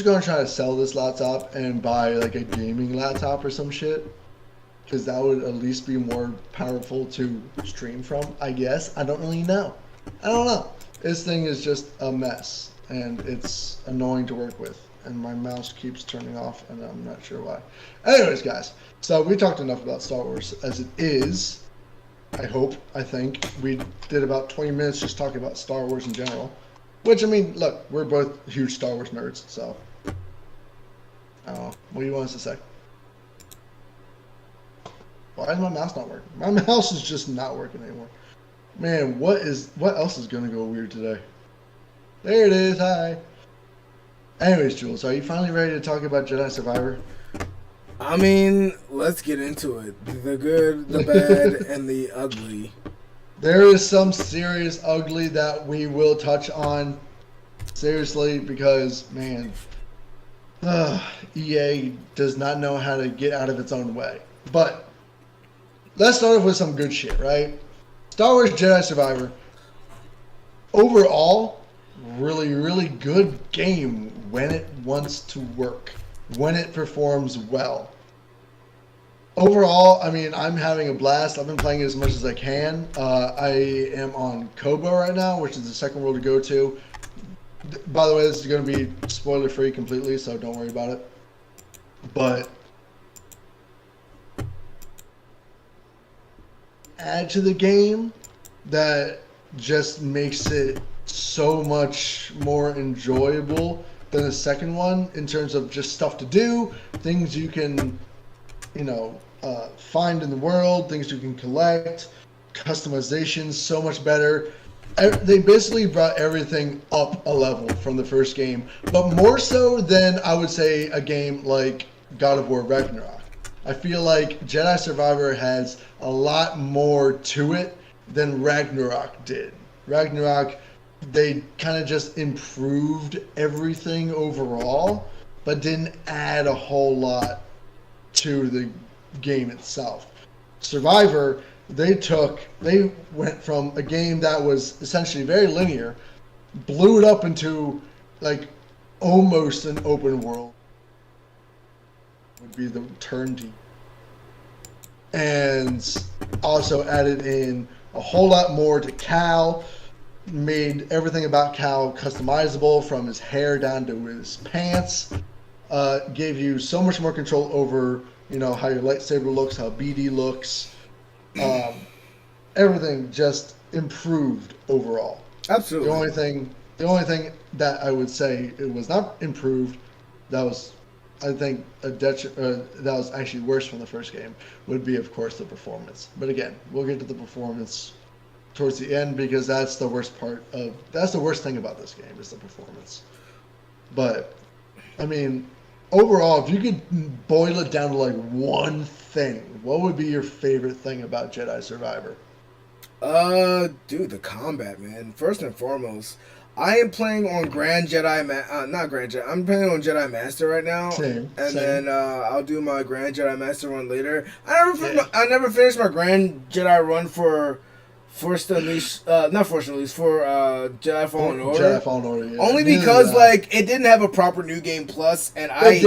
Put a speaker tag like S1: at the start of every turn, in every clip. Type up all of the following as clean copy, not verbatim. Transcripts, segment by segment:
S1: going to try to sell this laptop and buy like a gaming laptop or some shit. Because that would at least be more powerful to stream from, I guess. I don't really know. I don't know. This thing is just a mess, and it's annoying to work with. And my mouse keeps turning off, and I'm not sure why. Anyways, guys, so we talked enough about Star Wars as it is. I hope, I think. We did about 20 minutes just talking about Star Wars in general. Which, I mean, look, we're both huge Star Wars nerds, so. I don't know. What do you want us to say? Why is my mouse not working? My mouse is just not working anymore. Man, what else is gonna go weird today? There it is, hi. Anyways, Jules, are you finally ready to talk about Jedi Survivor?
S2: I mean, let's get into it. The good, the bad, and the ugly.
S1: There is some serious ugly that we will touch on. Seriously, because, man, EA does not know how to get out of its own way. But let's start off with some good shit, right? Star Wars Jedi Survivor. Overall, really, really good game when it wants to work, when it performs well. Overall, I mean, I'm having a blast. I've been playing as much as I can. I am on Kobo right now, which is the second world to go to. By the way, this is going to be spoiler-free completely, so don't worry about it. But add to the game that just makes it so much more enjoyable than the second one in terms of just stuff to do, things you can, find in the world, things you can collect, customizations so much better. They basically brought everything up a level from the first game, but more so than I would say a game like God of War Ragnarok. I feel like Jedi Survivor has a lot more to it than Ragnarok did. Ragnarok, they kind of just improved everything overall, but didn't add a whole lot to the game itself. Survivor, they went from a game that was essentially very linear, blew it up into like almost an open world. Would be the turn to, and also added in a whole lot more to Cal, made everything about Cal customizable from his hair down to his pants, gave you so much more control over how your lightsaber looks, how BD looks, everything just improved overall.
S2: Absolutely.
S1: The only thing that I would say it was not improved, that was, I think, that was actually worse from the first game, would be, of course, the performance. But again, we'll get to the performance towards the end because that's the worst thing about this game is the performance. But, I mean, overall, if you could boil it down to like one thing, what would be your favorite thing about Jedi Survivor?
S2: Dude, the combat, man. First and foremost, I am playing on Grand Jedi, not Grand Jedi. I'm playing on Jedi Master right now,
S1: Same.
S2: Then I'll do my Grand Jedi Master run later. I never finished my Grand Jedi run for Force Unleashed, not Force Unleashed, for Jedi Fallen Order.
S1: Jedi Fallen Order, yeah.
S2: Only because it didn't have a proper New Game Plus, and I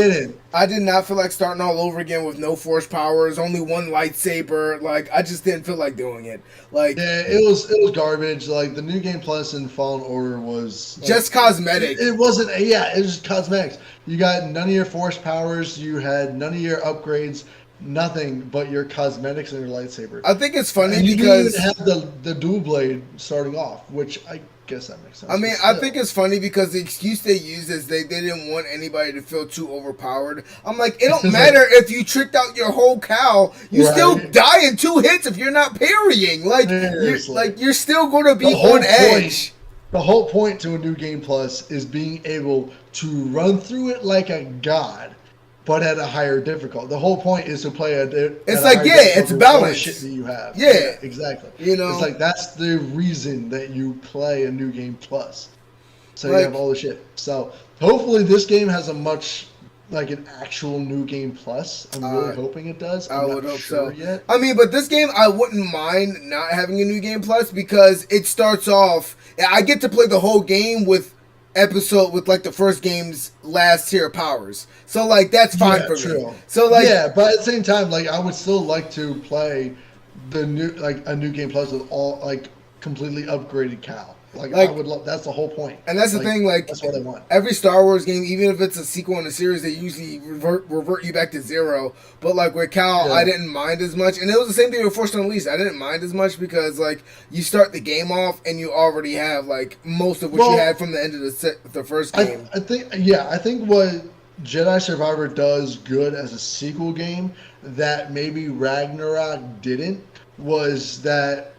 S2: did not feel like starting all over again with no Force powers, only one lightsaber. Like I just didn't feel like doing it.
S1: It was garbage. Like the New Game Plus in Fallen Order was
S2: just cosmetic.
S1: It wasn't. Yeah, it was just cosmetics. You got none of your Force powers. You had none of your upgrades. Nothing but your cosmetics and your lightsaber.
S2: I think it's funny
S1: because you
S2: because
S1: didn't have the dual blade starting off, which I guess that makes sense.
S2: I mean, I think it's funny because the excuse they used is they didn't want anybody to feel too overpowered. I'm like, it don't matter if you tricked out your whole cow, you still die in 2 hits if you're not parrying. Like you're still going to be on edge.
S1: The whole point to a New Game Plus is being able to run through it like a god, but at a higher difficulty. The whole point is to play
S2: it's balanced.
S1: Shit that you have.
S2: Yeah,
S1: exactly. It's like that's the reason that you play a New Game Plus. So you have all the shit. So hopefully this game has a much like an actual New Game Plus. I'm really hoping it does.
S2: I would hope so.
S1: Yet.
S2: I mean, but this game I wouldn't mind not having a New Game Plus because it starts off. I get to play the whole game with episode with like the first game's last tier powers. So like that's fine for me. So like
S1: yeah, but at the same time, like I would still like to play the new like a new game plus with all like completely upgraded Cal. Like I would love. That's the whole point.
S2: And that's the thing. Like
S1: that's what I want.
S2: Every Star Wars game, even if it's a sequel in a series, they usually revert you back to zero. But like with Cal, I didn't mind as much, and it was the same thing with Force Unleashed. I didn't mind as much because like you start the game off and you already have like most of what you had from the end of the first game.
S1: I think what Jedi Survivor does good as a sequel game that maybe Ragnarok didn't was that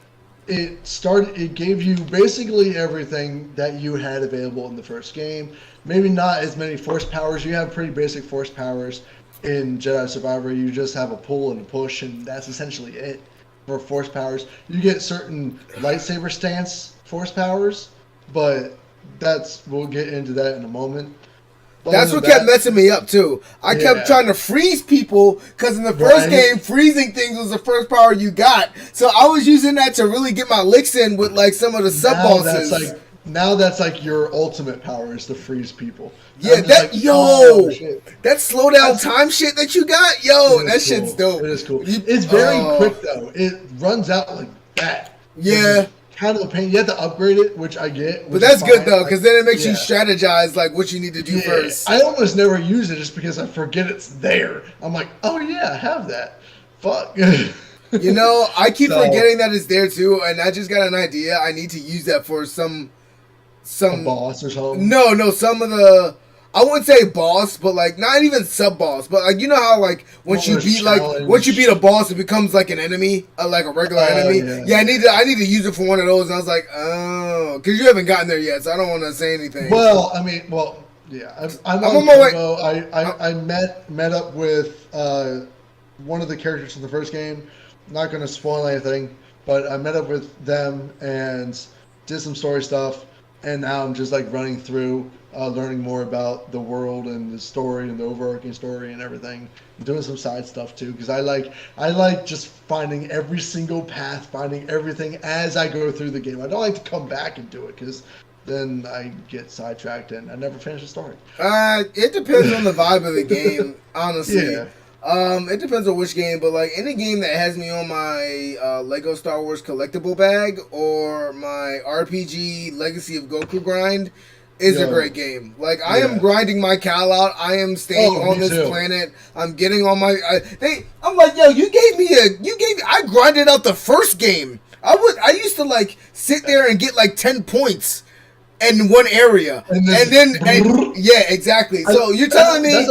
S1: it gave you basically everything that you had available in the first game. Maybe not as many force powers. You have pretty basic force powers in Jedi Survivor. You just have a pull and a push, and that's essentially it for force powers. You get certain lightsaber stance force powers, but we'll get into that in a moment.
S2: That's what kept messing me up too. I kept trying to freeze people because in the first game, freezing things was the first power you got. So I was using that to really get my licks in with like some of the sub bosses.
S1: Now that's like your ultimate power is to freeze people.
S2: Yeah, that slow down time shit that you got, that shit's dope.
S1: It is cool. It's very quick though. It runs out like that.
S2: Yeah.
S1: Kind of a pain. You have to upgrade it, which I get.
S2: But that's good though, because then it makes you strategize like what you need to do first.
S1: I almost never use it just because I forget it's there. I'm like, oh yeah, I have that. Fuck.
S2: You know, I keep forgetting that it's there too, and I just got an idea. I need to use that for some
S1: a boss or something.
S2: No, some of the. I wouldn't say boss, but like not even sub boss, but like you know how like once you beat a boss, it becomes like an enemy, like a regular enemy. Yeah, I need to use it for one of those. And I was like, oh, because you haven't gotten there yet, so I don't want to say anything.
S1: Well, I mean, yeah, I'm on my way. I met up with one of the characters from the first game. Not going to spoil anything, but I met up with them and did some story stuff, and now I'm just like running through. Learning more about the world and the story and the overarching story and everything. I'm doing some side stuff too because I like just finding every single path, finding everything as I go through the game. I don't like to come back and do it because then I get sidetracked and I never finish the story.
S2: It depends on the vibe of the game, honestly. Yeah. It depends on which game, but like any game that has me on my Lego Star Wars collectible bag or my RPG Legacy of Goku grind. Is a great game. Like I am grinding my Cal out. I am staying on this planet. I'm getting on my. I'm like, yo, I grinded out the first game. I used to like sit there and get like 10 points in one area, and then yeah, exactly. So you're telling me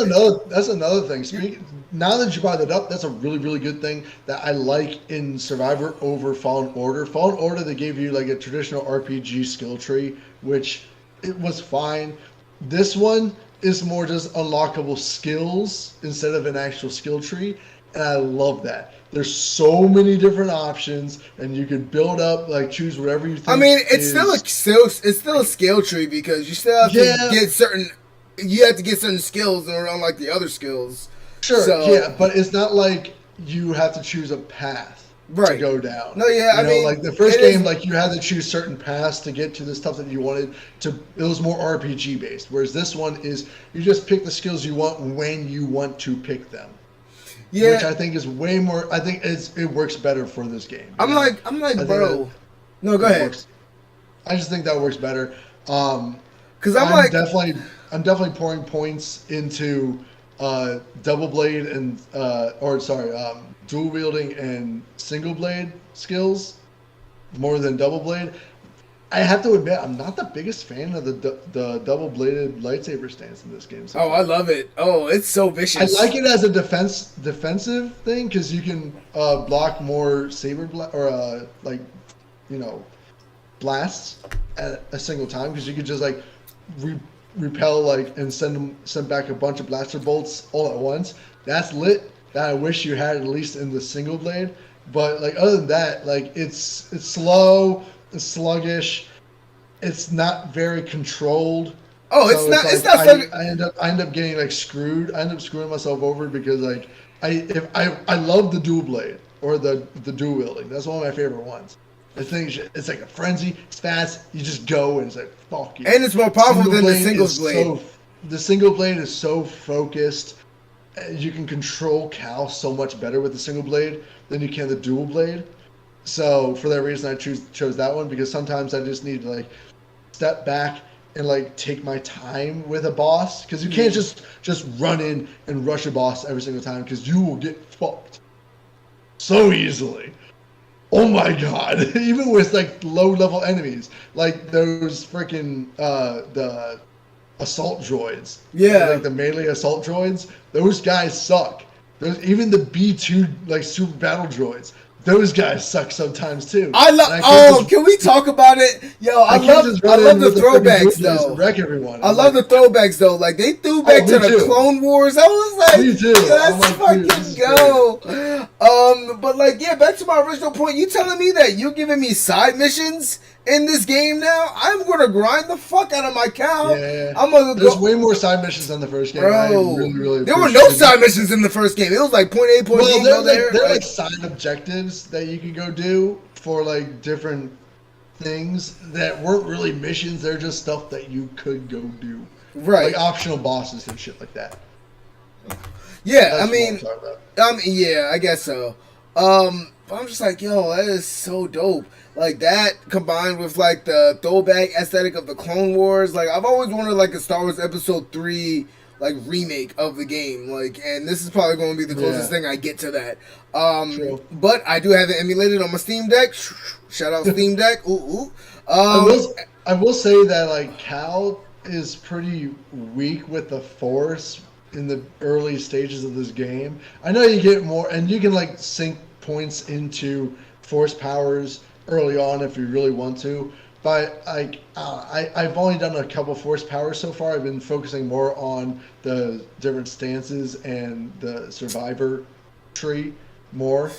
S1: that's another thing. Now that you brought it up, that's a really, really good thing that I like in Survivor over Fallen Order. Fallen Order, they gave you like a traditional RPG skill tree, which. It was fine. This one is more just unlockable skills instead of an actual skill tree, and I love that. There's so many different options, and you can build up, like choose whatever you think.
S2: I mean, it's still a skill tree because you still have to get certain. You have to get certain skills that are unlike the other skills.
S1: Sure, but it's not like you have to choose a path. To go down.
S2: No, yeah, I mean,
S1: like the first game, like you had to choose certain paths to get to the stuff that you wanted to. It was more RPG based, whereas this one is you just pick the skills you want when you want to pick them. Yeah, which I think is way more. I think it works better for this game.
S2: I'm like, bro. No, go ahead.
S1: I just think that works better.
S2: Because
S1: I'm definitely pouring points into double blade and dual wielding and single blade skills more than double blade. I have to admit, I'm not the biggest fan of the double bladed lightsaber stance in this game.
S2: Oh, I love it. Oh, it's so vicious.
S1: I like it as a defensive thing because you can block more saber blasts at a single time because you could just like repel and send back a bunch of blaster bolts all at once. That's lit. That I wish you had at least in the single blade, but like other than that, like it's slow, it's sluggish, it's not very controlled.
S2: Oh, so it's not.
S1: I end up getting like screwed. I end up screwing myself over because I love the dual blade or the dual wielding. That's one of my favorite ones. The thing, it's like a frenzy. It's fast. You just go and it's like fuck you.
S2: And it's more powerful than the singles blade.
S1: The single blade is so focused. You can control Cal so much better with the single blade than you can the dual blade. So for that reason, I chose that one because sometimes I just need to like step back and like take my time with a boss because you can't just run in and rush a boss every single time because you will get fucked so easily. Oh my god! Even with like low level enemies, like those freaking the assault droids, like the melee assault droids, those guys suck. Even the B2 like super battle droids, those guys suck sometimes too.
S2: I love. Can we talk about it? Yo, I love the throwbacks though.
S1: Wreck everyone.
S2: I love the throwbacks though. Like they threw back to the Clone Wars. I was like,
S1: me too.
S2: Let's fucking go. But like, yeah, back to my original point. You telling me that you're giving me side missions in this game now? I'm gonna grind the fuck out of my cow.
S1: Yeah,
S2: I'm gonna
S1: There's way more side missions than the first game.
S2: Bro,
S1: really
S2: there were no side missions in the first game. It was like point A, point B.
S1: They're like side objectives that you can go do for like different things that weren't really missions. They're just stuff that you could go do.
S2: Right.
S1: Like optional bosses and shit like that.
S2: Yeah, yeah, I guess so. But I'm just like, yo, that is so dope. Like that combined with like the throwback aesthetic of the Clone Wars. Like I've always wanted like a Star Wars Episode 3 like remake of the game. Like, and this is probably going to be the closest thing I get to that.
S1: True.
S2: But I do have it emulated on my Steam Deck. Shout out Steam Deck. Ooh.
S1: I will say that like Cal is pretty weak with the Force in the early stages of this game. I know you get more, and you can like sink points into Force powers early on if you really want to. But like I've only done a couple Force powers so far. I've been focusing more on the different stances and the survivor tree more,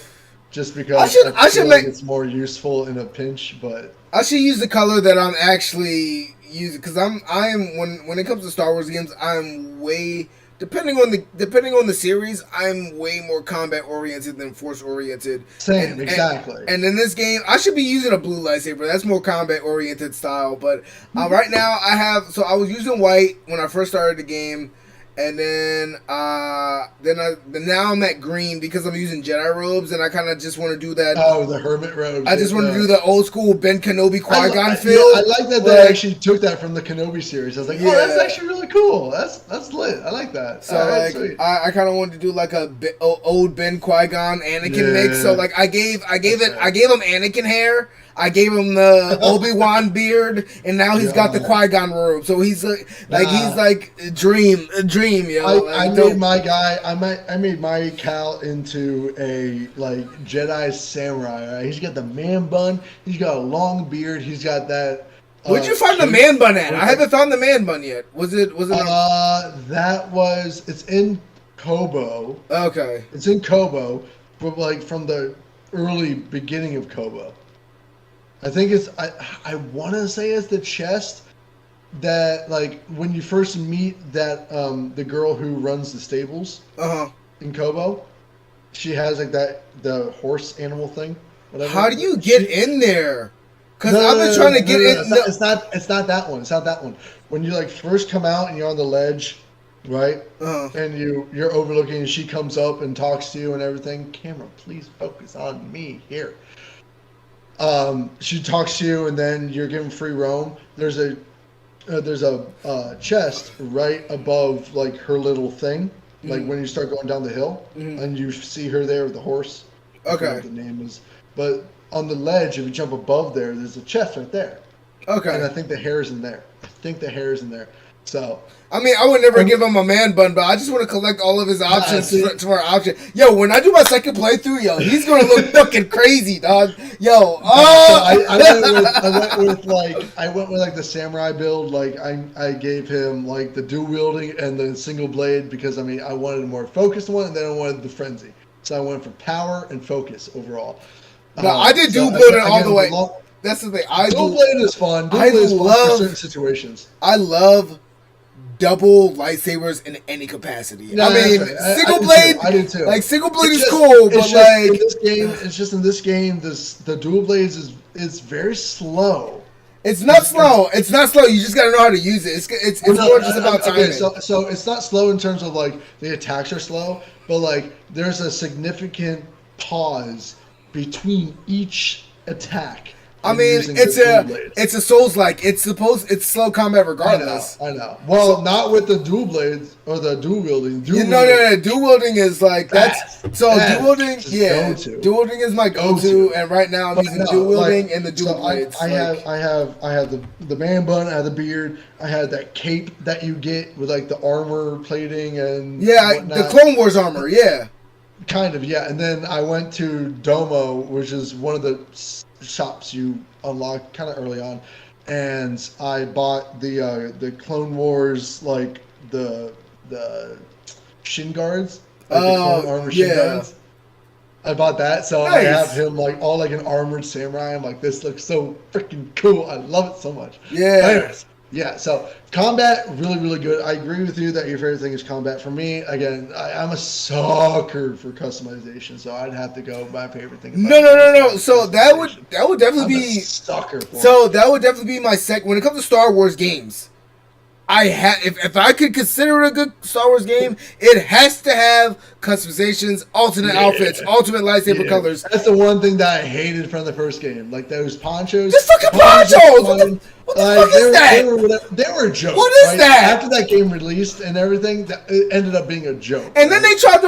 S1: just because I feel like it's more useful in a pinch. But
S2: I should use the color that I'm actually using because I am when it comes to Star Wars games, I'm way. Depending on the series, I'm way more combat oriented than force oriented.
S1: Same, exactly.
S2: And in this game, I should be using a blue lightsaber. That's more combat oriented style. But right now, I was using white when I first started the game, and then now I'm at green because I'm using Jedi robes, and I kind of just want to do that.
S1: Oh, the hermit robes.
S2: I just want to do the old school Ben Kenobi Qui-Gon feel.
S1: Yeah, I like that they actually took that from the Kenobi series. I was like, oh, that's actually really cool. That's lit. I like that.
S2: So I kind of wanted to do like a old Ben Qui-Gon Anakin mix. So like I gave him Anakin hair. I gave him the Obi-Wan beard, and now he's got the Qui-Gon robe. So he's he's like a dream, yo.
S1: I made my guy. I made my Cal into a like Jedi samurai. Right? He's got the man bun. He's got a long beard. He's got that.
S2: Where'd you find the man bun at? I haven't found the man bun yet. Was it?
S1: It's in Kobo.
S2: Okay.
S1: It's in Kobo, but like from the early beginning of Kobo. I think it's I want to say it's the chest that like when you first meet that the girl who runs the stables in Kobo, she has like the horse animal thing. Whatever.
S2: How do you get in there? Because I've been trying to get in.
S1: It's not that one. It's not that one. When you like first come out and you're on the ledge, right? And you're overlooking, and she comes up and talks to you and everything. Camera, please focus on me here. She talks to you, and then you're given free roam. There's a chest right above like her little thing, like when you start going down the hill, and you see her there with the horse.
S2: Okay.
S1: I forget what the name is, but on the ledge, if you jump above there's a chest right there. Okay. And I think the hair is in there. So,
S2: I mean, I would never give him a man bun, but I just want to collect all of his options to our option. Yo, when I do my second playthrough, yo, he's gonna look fucking crazy, dog. Yo,
S1: so I went with like the samurai build. Like I gave him like the dual wielding and the single blade because I mean I wanted a more focused one, and then I wanted the frenzy. So I went for power and focus overall.
S2: No, I did dual building all the way. That's the thing.
S1: Dual blade is fun. Dual blade is fun for certain situations.
S2: I love double lightsabers in any capacity.
S1: No,
S2: I mean, single blade.
S1: I do too.
S2: Like single blade is cool, but like
S1: in this game, the dual blades it's very slow.
S2: It's not slow. It's not slow. You just gotta know how to use it. It's more just about timing.
S1: Okay, so it's not slow in terms of like the attacks are slow, but like there's a significant pause between each attack.
S2: I mean, it's a Souls-like. It's slow combat regardless.
S1: I know. Well, not with the dual blades or the dual wielding.
S2: No. Dual wielding is like dual wielding. Yeah, dual wielding is my go-to, and right now I'm using dual wielding and the dual blades.
S1: I have the man bun. I have the beard. I had that cape that you get with like the armor plating and
S2: the Clone Wars armor. Yeah,
S1: kind of. Yeah, and then I went to Domo, which is one of the shops you unlock kind of early on, and I bought the Clone Wars, like the shin guards, like the Clone armor shin guards. I bought that, so nice. I have him like all like an armored samurai. I'm like, this looks so freaking cool. I love it so much.
S2: Yeah.
S1: But anyways, yeah. So combat, really good. I agree with you that your favorite thing is combat. For me, again, I'm a sucker for customization, so I'd have to go my favorite thing.
S2: No. So that would definitely be
S1: a sucker for.
S2: So that would definitely be my second when it comes to Star Wars games. If I could consider it a good Star Wars game, it has to have customizations, alternate outfits, ultimate lightsaber colors.
S1: That's the one thing that I hated from the first game. Like those ponchos.
S2: Just fucking ponchos! What the fuck is that?
S1: They were a joke.
S2: What is that?
S1: After that game released and everything, it ended up being a joke.
S2: And then they tried to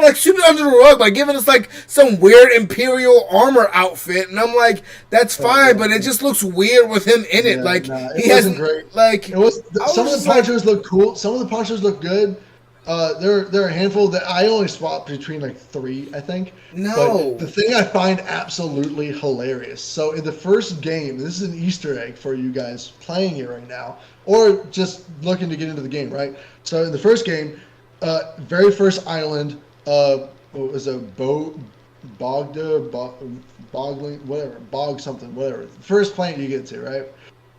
S2: like sweep it under the rug by giving us like some weird Imperial armor outfit, and I'm like, that's fine, but it just looks weird with him in it. Like he hasn't great. Like
S1: it was. Some of the ponchos look cool. Some of the ponchos look good. There are a handful that I only swapped between like 3, I think.
S2: No.
S1: But the thing I find absolutely hilarious. So in the first game, this is an Easter egg for you guys playing it right now, or just looking to get into the game, right? So in the first game, very first island, what was a bog something, whatever. First planet you get to, right?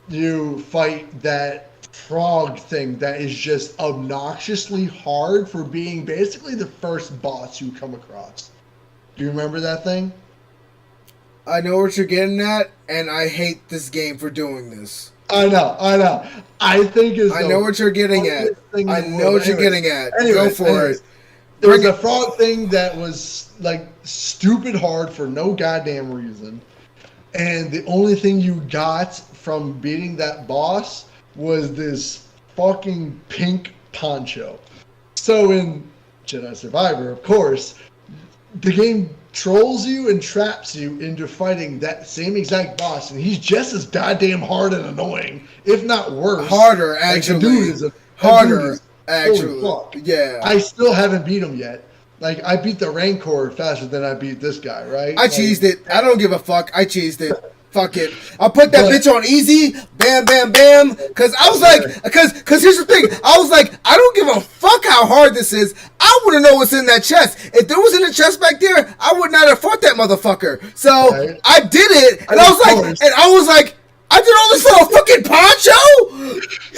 S1: You fight that frog thing that is just obnoxiously hard for being basically the first boss you come across. Do you remember that thing?
S2: I know what you're getting at, and I hate this game for doing this.
S1: I know. I
S2: know what you're getting at. Go for it.
S1: There was a frog thing that was like stupid hard for no goddamn reason, and the only thing you got from beating that boss was this fucking pink poncho. So in Jedi Survivor, of course, the game trolls you and traps you into fighting that same exact boss, and he's just as goddamn hard and annoying, if not worse.
S2: Harder, actually. Yeah.
S1: I still haven't beat him yet. Like, I beat the Rancor faster than I beat this guy, right?
S2: I cheesed it. I don't give a fuck. I cheesed it. Fuck it. I'll put that bitch on easy. Bam, bam, bam. Because I was like, because here's the thing. I was like, I don't give a fuck how hard this is. I want to know what's in that chest. If there was in a chest back there, I would not have fought that motherfucker. So I did it, and I was like, I did all this for a fucking poncho?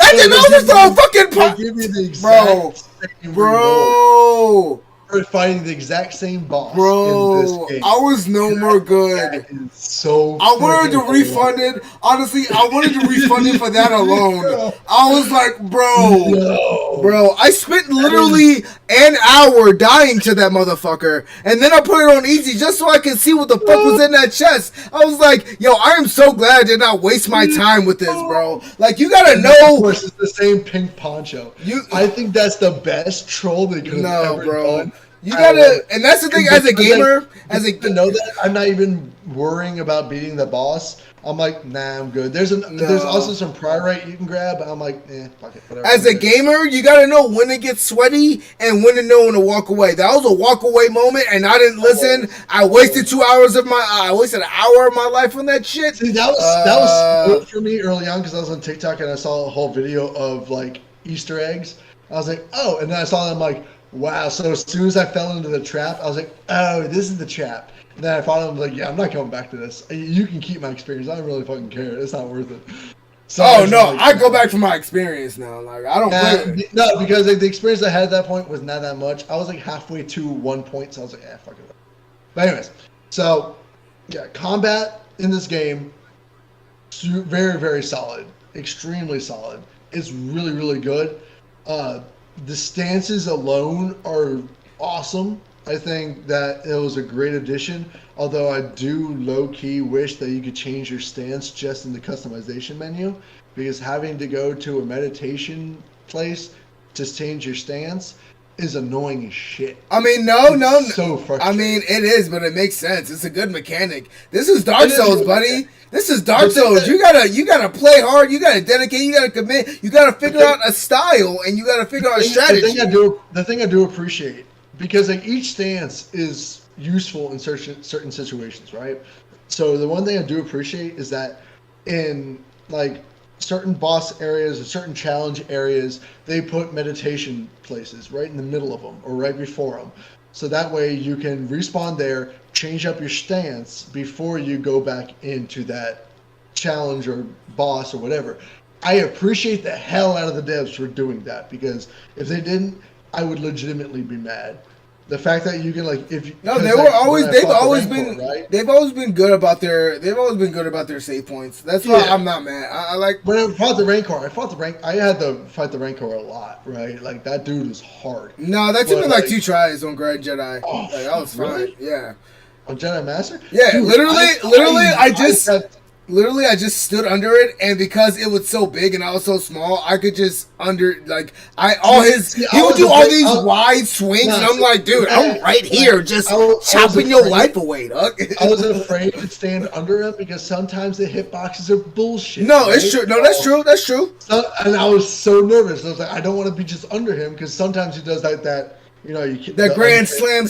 S2: I did all this for a fucking poncho?
S1: Give me the exact
S2: bro.
S1: Fighting the exact same boss
S2: in this game. I was more good.
S1: That is so
S2: I wanted to refund it. Honestly, I wanted to refund it for that alone. I was like, bro, I spent literally an hour dying to that motherfucker, and then I put it on easy just so I could see what the fuck was in that chest. I was like, yo, I am so glad I did not waste my time with this, bro. Like, you gotta know.
S1: Of course, it's the same pink poncho. I think that's the best troll they could have ever done.
S2: You gotta, and that's the thing. As a gamer,
S1: to know that I'm not even worrying about beating the boss. I'm like, nah, I'm good. There's also some priorite you can grab. But I'm like, fuck it, whatever.
S2: As a gamer, you gotta know when it gets sweaty and when to know when to walk away. That was a walk away moment, and I didn't listen. I wasted 2 hours of I wasted an hour of my life on that shit.
S1: See, that was good for me early on because I was on TikTok and I saw a whole video of like Easter eggs. I was like, oh, and then I saw them like. Wow, so as soon as I fell into the trap, I was like, oh, this is the trap. And then I followed him, like, yeah, I'm not going back to this. You can keep my experience. I don't really fucking care. It's not worth it.
S2: So I go back for my experience now. Like, I don't play.
S1: No, because the experience I had at that point was not that much. I was like halfway to 1 point, so I was like, fuck it. But anyways, so Yeah, combat in this game, very, very solid. Extremely solid. It's really, really good. Uh, the stances alone are awesome. I think that it was a great addition. Although I do low key wish that you could change your stance just in the customization menu, because having to go to a meditation place to change your stance is annoying as shit.
S2: I mean, no.
S1: So
S2: I
S1: frustrating.
S2: mean, it is, but it makes sense. It's a good mechanic. This is Dark
S1: It is
S2: Souls,
S1: good.
S2: buddy. This is Dark
S1: The thing
S2: Souls.
S1: that-
S2: You gotta play hard. You gotta dedicate. You gotta commit. You gotta figure out a style, and you gotta figure out a strategy.
S1: The thing I do appreciate, because like each stance is useful in certain situations, right? So the one thing I do appreciate is that in like certain boss areas or certain challenge areas, they put meditation places right in the middle of them or right before them. So that way you can respawn there, change up your stance before you go back into that challenge or boss or whatever. I appreciate the hell out of the devs for doing that, because if they didn't, I would legitimately be mad. The fact that you can like if you,
S2: No,
S1: 'cause,
S2: they
S1: like,
S2: were always.
S1: when I
S2: They've
S1: fought the
S2: always
S1: Rancor,
S2: been.
S1: right.
S2: They've always been good about their. They've always been good about their save points. That's why
S1: Yeah.
S2: I'm not mad. I like.
S1: When I fought the Rancor, I had to fight the Rancor a lot, right? Like that dude was hard.
S2: No, that took
S1: But,
S2: me like
S1: like-
S2: 2 tries on Grand Jedi.
S1: Oh,
S2: Like, I was fine.
S1: really?
S2: Yeah.
S1: On Jedi Master?
S2: Yeah, literally,
S1: had-
S2: Literally, I just stood under it, and because it was so big and I was so small, I could just
S1: See,
S2: he
S1: I
S2: would
S1: was
S2: do all
S1: afraid-
S2: these
S1: I-
S2: wide swings,
S1: Nah,
S2: and I'm
S1: see,
S2: like, dude, I'm right here, just
S1: I was
S2: chopping your
S1: afraid-
S2: life away, dog.
S1: I was afraid to stand under him because sometimes the hitboxes are bullshit.
S2: No,
S1: right?
S2: it's true. No, that's true. That's true.
S1: And I was so nervous. I was like, I don't want to be just under him because sometimes he does that you know,
S2: That grand slam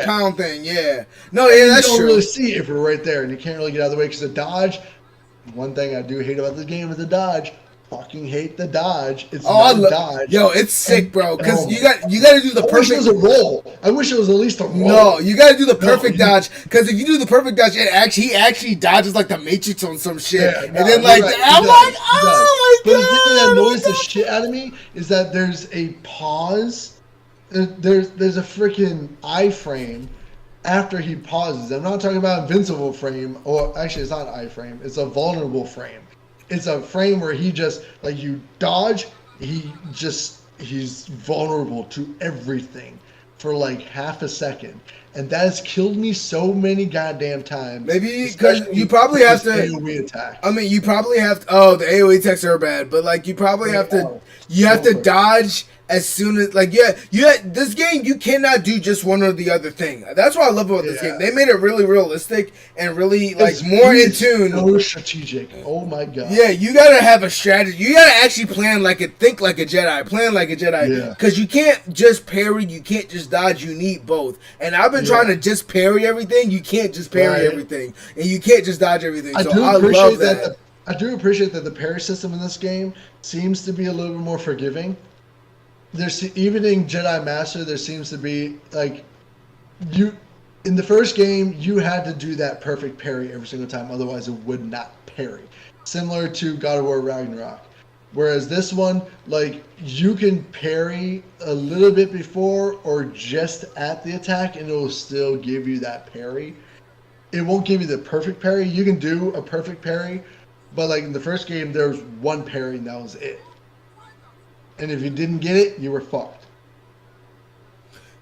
S2: pound thing, yeah. No, yeah, that's
S1: you don't
S2: true.
S1: really see it if you're right there, and you can't really get out of the way because the dodge. One thing I do hate about this game is the dodge. Fucking hate the dodge. It's not dodge.
S2: Yo, it's sick, bro. Because
S1: Oh,
S2: you got to do the
S1: I wish it
S2: perfect.
S1: was a roll. I wish it was at least a roll.
S2: No, you got to do the perfect
S1: you-
S2: dodge. Because if you do the perfect dodge, he actually dodges like the Matrix on some shit.
S1: Yeah,
S2: And
S1: no,
S2: then
S1: you're
S2: like
S1: right. He
S2: I'm
S1: does.
S2: like,
S1: He
S2: oh
S1: does.
S2: my
S1: But the thing
S2: god.
S1: that annoys the shit out of me is that there's a pause. There's a freaking iframe after he pauses. I'm not talking about invincible frame, or actually it's not an iframe. It's a vulnerable frame. It's a frame where he just like you dodge. He's vulnerable to everything for like half a second. And that has killed me so many goddamn times.
S2: Maybe because
S1: especially
S2: you probably have
S1: with
S2: to.
S1: AoE attacks.
S2: I mean, you probably have to. Oh, the AoE attacks are bad, but like you probably
S1: They
S2: have to.
S1: are
S2: You have
S1: so
S2: to
S1: good.
S2: dodge as soon as this game you cannot do just one or the other thing. That's what I love about this
S1: Yeah.
S2: game. They made it really realistic and really like
S1: It's
S2: more in
S1: really
S2: tune.
S1: So strategic. Oh my god.
S2: Yeah, you gotta have a strategy. You gotta actually think like a Jedi, plan like a Jedi.
S1: Yeah.
S2: Because you can't just parry, you can't just dodge. You need both. And I've been trying to just parry everything. You can't just parry
S1: Right.
S2: everything, and you can't just dodge everything.
S1: I
S2: So
S1: do
S2: I
S1: appreciate
S2: love
S1: that.
S2: that.
S1: I do appreciate that the parry system in this game seems to be a little bit more forgiving. Even in Jedi Master, there seems to be like you in the first game you had to do that perfect parry every single time, otherwise it would not parry. Similar to God of War Ragnarok. Whereas this one, like you can parry a little bit before or just at the attack, and it will still give you that parry. It won't give you the perfect parry. You can do a perfect parry, but like in the first game, there was one parry and that was it. And if you didn't get it, you were fucked.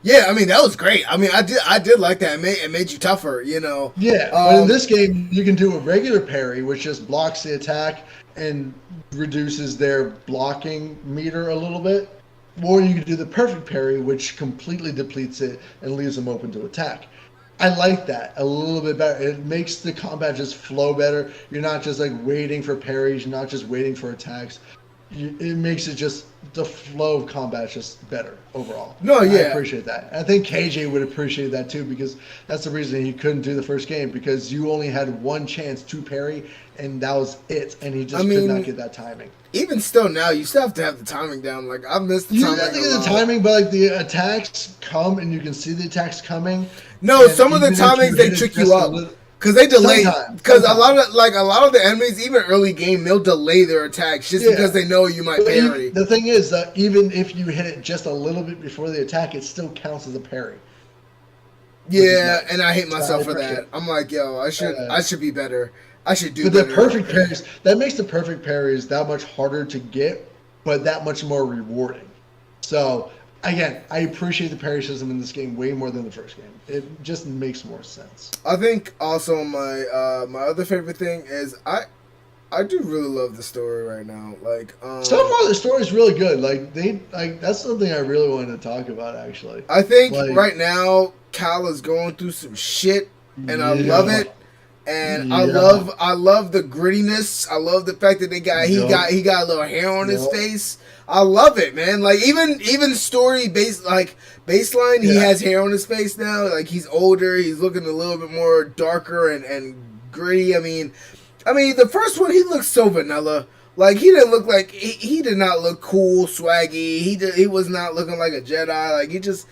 S2: Yeah, I mean that was great. I mean, I did like that. It made you tougher, you know.
S1: Yeah, but in this game, you can do a regular parry, which just blocks the attack and reduces their blocking meter a little bit. Or you can do the perfect parry, which completely depletes it and leaves them open to attack. I like that a little bit better. It makes the combat just flow better. You're not just like waiting for parries. You're not just waiting for attacks. It makes it just the flow of combat is just better overall.
S2: No, yeah.
S1: I appreciate that. I think KJ would appreciate that too, because that's the reason he couldn't do the first game, because you only had one chance to parry and that was it, and he just could not get that timing.
S2: Even still now, you still have to have the timing down. Like I've missed the
S1: You
S2: timing.
S1: have to
S2: a
S1: get the
S2: lot.
S1: timing, but like the attacks come and you can see the attacks coming.
S2: No,
S1: and
S2: some of the
S1: even if you
S2: timings they
S1: hit it
S2: trick
S1: just
S2: you
S1: a
S2: up.
S1: little-
S2: Because they delay,
S1: Sometimes.
S2: because a lot of the enemies, even early game, they'll delay their attacks just
S1: Yeah.
S2: because they know you might
S1: But
S2: parry.
S1: the thing is that even if you hit it just a little bit before the attack, it still counts as a parry.
S2: Yeah,
S1: nice.
S2: and I hate
S1: So
S2: myself for
S1: appreciate
S2: that.
S1: it.
S2: I'm like, yo, I should be better. I should do
S1: But the
S2: better.
S1: perfect parries, that makes the perfect parries that much harder to get, but that much more rewarding. So, again, I appreciate the parry system in this game way more than the first game. It just makes more sense.
S2: I think also my other favorite thing is I do really love the story right now. Like,
S1: So far, the story's really good. That's something I really wanted to talk about, actually.
S2: I think
S1: Like,
S2: right now Cal is going through some shit, and I love
S1: yeah,
S2: it. And
S1: yeah,
S2: I love the grittiness. I love the fact that
S1: yup,
S2: he got a little hair on his
S1: yup,
S2: face. I love it, man. Like even story based like baseline, he
S1: yeah.
S2: has hair on his face now. Like he's older, he's looking a little bit more darker and gritty. I mean the first one he looked so vanilla. Like he didn't look like he did not look cool, swaggy. He was not looking like a Jedi. Like he just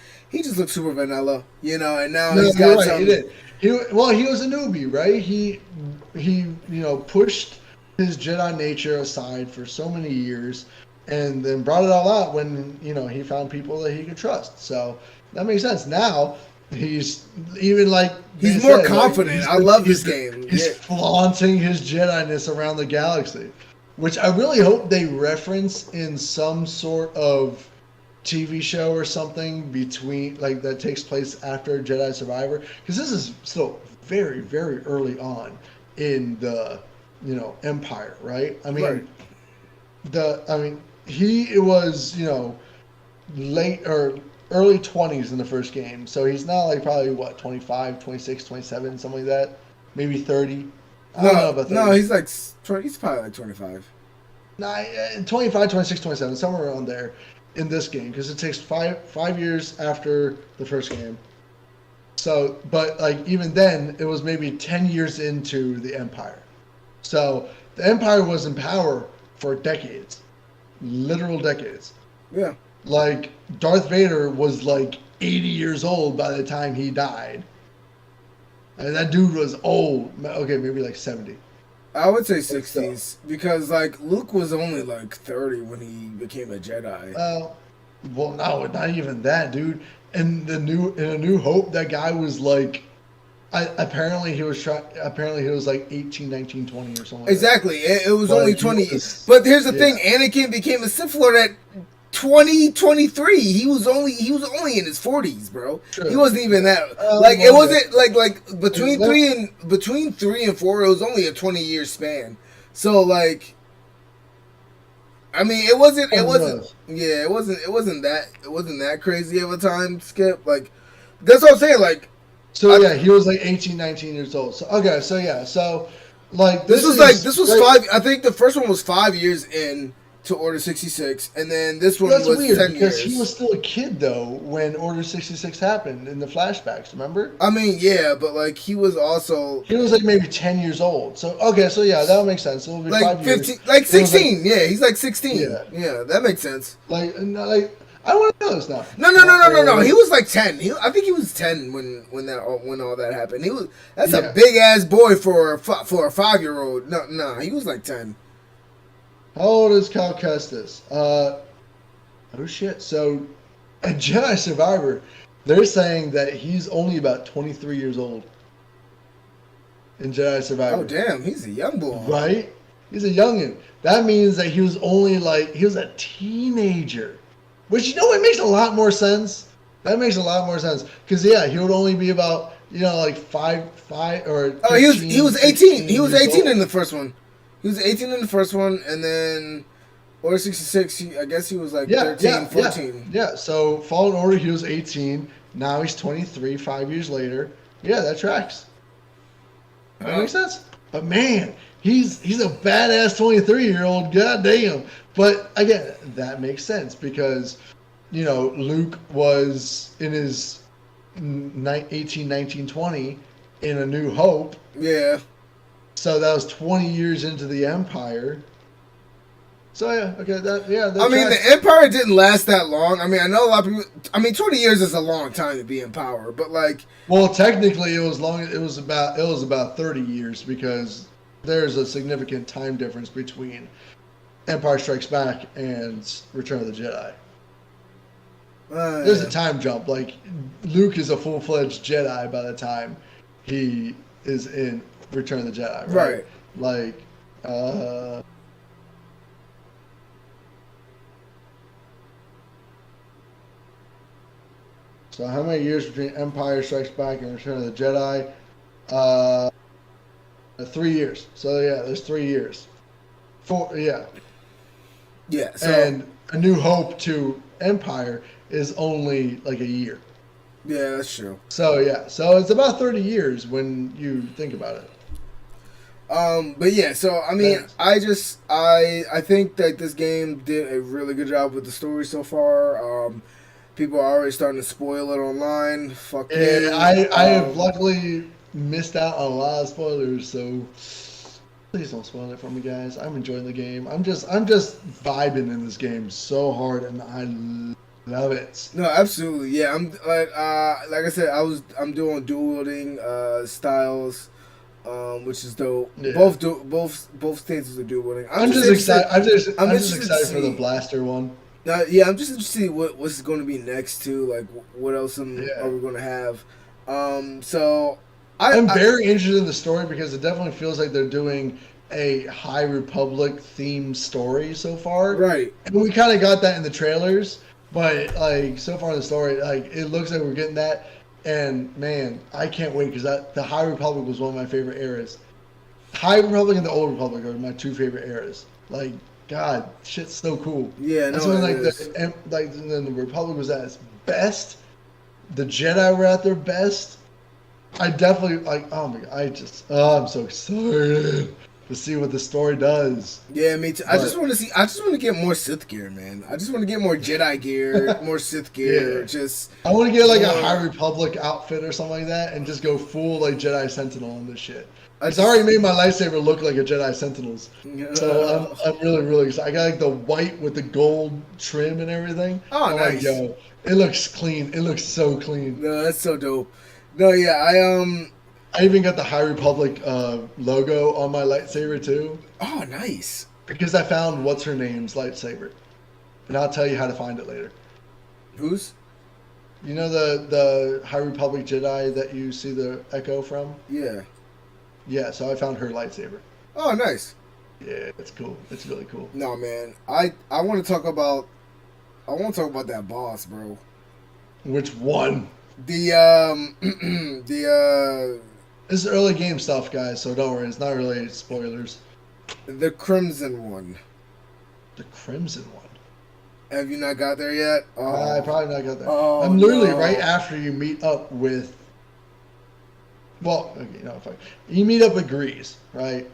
S2: looked super vanilla, you know. And now
S1: No,
S2: he's
S1: you're
S2: got
S1: right. He
S2: some.
S1: did. He was a newbie, right? He pushed his Jedi nature aside for so many years, and then brought it all out when he found people that he could trust. So that makes sense. Now he's even like
S2: He's
S1: they
S2: more
S1: said, like,
S2: confident. I love this game.
S1: He's
S2: Yeah.
S1: flaunting his Jedi-ness around the galaxy, which I really hope they reference in some sort of TV show or something between like that takes place after Jedi Survivor, because this is still very very early on in the Empire, right?
S2: Right.
S1: He was late or early 20s in the first game, so he's now like probably what, 25, 26, 27, something like that, maybe 30. I don't know about 30.
S2: No, he's like he's probably like 25.
S1: Nah, 25, 26, 27, somewhere around there in this game, because it takes five years after the first game. So, but like even then, it was maybe 10 years into the Empire. So the Empire was in power for decades, literal decades.
S2: Yeah.
S1: Like Darth Vader was like 80 years old by the time he died. And that dude was old. Okay, maybe like 70.
S2: I would say
S1: But still.
S2: 60s because like Luke was only like 30 when he became a Jedi.
S1: Well, no, not even that, dude. In A New Hope, that guy was like, apparently he was like 18, 19, 20 or something.
S2: Exactly. It was
S1: Like,
S2: only
S1: he
S2: 20.
S1: was-
S2: But here's the
S1: yeah.
S2: thing: Anakin became a Sith Lord at 2023. He was only in his 40s, bro.
S1: True.
S2: He wasn't even that.
S1: Well,
S2: It wasn't like
S1: Well,
S2: between 3 and 4. It was only a 20-year span. So like. I mean, it wasn't. Yeah, it wasn't that crazy of a time skip. Like, that's what I'm saying. Like,
S1: So yeah, he was like 18, 19 years old. So okay, so yeah, so like
S2: this was
S1: great.
S2: 5. I think the first one was 5 years in to Order 66, and then this one
S1: That's
S2: was
S1: weird
S2: 10
S1: because
S2: years.
S1: he was still a kid though when Order 66 happened in the flashbacks. Remember?
S2: I mean, yeah, but like he was also
S1: He was like maybe 10 years old. So okay, so yeah, that would make sense. It'll be
S2: like
S1: 5 years.
S2: 15, like
S1: It was
S2: 16. Yeah, he's like 16.
S1: Yeah.
S2: Yeah, that makes sense.
S1: like I want to know this now.
S2: No. He was like 10. I think he was 10 when all that happened. That's a big ass boy for a 5-year-old. No, he was like 10.
S1: How old is Cal Kestis? Oh shit. So, a Jedi Survivor, they're saying that he's only about 23 years old in Jedi Survivor.
S2: Oh damn, he's a young boy.
S1: Right? He's a youngin. That means that he was a teenager. Which, it makes a lot more sense. That makes a lot more sense. Because, yeah, he would only be about, like five or 15,
S2: Oh, he was 18. He was 18
S1: old.
S2: in the first one. He was 18 in the first one, and then Order 66, I guess he was like 13, 14.
S1: Yeah, so Fallen Order, he was 18. Now he's 23, 5 years later. Yeah, that tracks. That makes sense. But man, he's a badass 23-year-old. God damn. But again, that makes sense because, Luke was in his 18, 19, 20 in A New Hope.
S2: Yeah.
S1: So that was 20 years into the Empire. So yeah, okay, that
S2: I mean,
S1: tracks.
S2: the Empire didn't last that long. I mean, I know a lot of people. I mean, 20 years is a long time to be in power, but like.
S1: Well, technically, it was long. It was about 30 years because there's a significant time difference between Empire Strikes Back and Return of the Jedi. There's a time jump. Like Luke is a full-fledged Jedi by the time he is in Return of the Jedi, right?
S2: Right.
S1: Like, uh, so how many years between Empire Strikes Back and Return of the Jedi? Uh, 3 years. So yeah, there's 3 years. Four, yeah.
S2: Yeah. So
S1: And A New Hope to Empire is only like a year.
S2: yeah, that's true.
S1: So yeah, so it's about 30 years when you think about it.
S2: But yeah, so I mean,
S1: Thanks.
S2: I think that this game did a really good job with the story so far. People are already starting to spoil it online. Fuck
S1: Yeah,
S2: you.
S1: I have luckily missed out on a lot of spoilers, so please don't spoil it for me, guys. I'm enjoying the game. I'm just vibing in this game so hard, and I love it.
S2: No, absolutely. Yeah, I'm like I said, I'm doing dual wielding styles, which is dope.
S1: Yeah.
S2: Both stances are dual wielding.
S1: I'm just excited. I'm just
S2: interested to
S1: excited for the
S2: see-
S1: blaster one.
S2: Yeah, I'm just interested to see what's going to be next too. Like, what else
S1: Yeah.
S2: are we going to have? So
S1: I'm very interested in the story because it definitely feels like they're doing a High Republic themed story so far.
S2: right.
S1: And we kind of got that in the trailers, but like so far in the story, like it looks like we're getting that. And man, I can't wait because the High Republic was one of my favorite eras. High Republic and the Old Republic are my two favorite eras. Like, God, shit's so cool.
S2: Yeah,
S1: That's
S2: no,
S1: when
S2: it is.
S1: then the Republic was at its best. The Jedi were at their best. I definitely like. Oh my god! I'm so excited to see what the story does.
S2: Yeah, me too. I
S1: But-
S2: just want to see. I just want to get more Sith gear, man. I just want to get more Jedi gear, more Sith gear.
S1: Yeah.
S2: Just
S1: I want to get like a
S2: Or-
S1: High Republic outfit or something like that, and just go full like Jedi Sentinel on this shit.
S2: I
S1: It's already made my lightsaber look like a Jedi Sentinel's,
S2: Yeah.
S1: so I'm really excited. I got like the white with the gold trim and everything.
S2: Oh,
S1: I'm like,
S2: nice.
S1: yo, it looks clean. It looks so clean.
S2: No, that's so dope. No, yeah,
S1: I even got the High Republic logo on my lightsaber too,
S2: Oh, nice.
S1: because I found what's her name's lightsaber, and I'll tell you how to find it later.
S2: Who's?
S1: You know the High Republic Jedi that you see the echo from?
S2: Yeah.
S1: Yeah, so I found her lightsaber.
S2: Oh, nice.
S1: Yeah, it's cool. It's really cool.
S2: No, man. I want to talk about. I want to talk about that boss, bro.
S1: Which one?
S2: The
S1: This is early game stuff, guys, so don't worry. It's not really spoilers.
S2: the Crimson one.
S1: The Crimson one.
S2: Have you not got there yet?
S1: I probably not got that.
S2: Oh,
S1: I'm literally
S2: no.
S1: right after you meet up with. Well, okay, no, fuck. You meet up with Grease, right?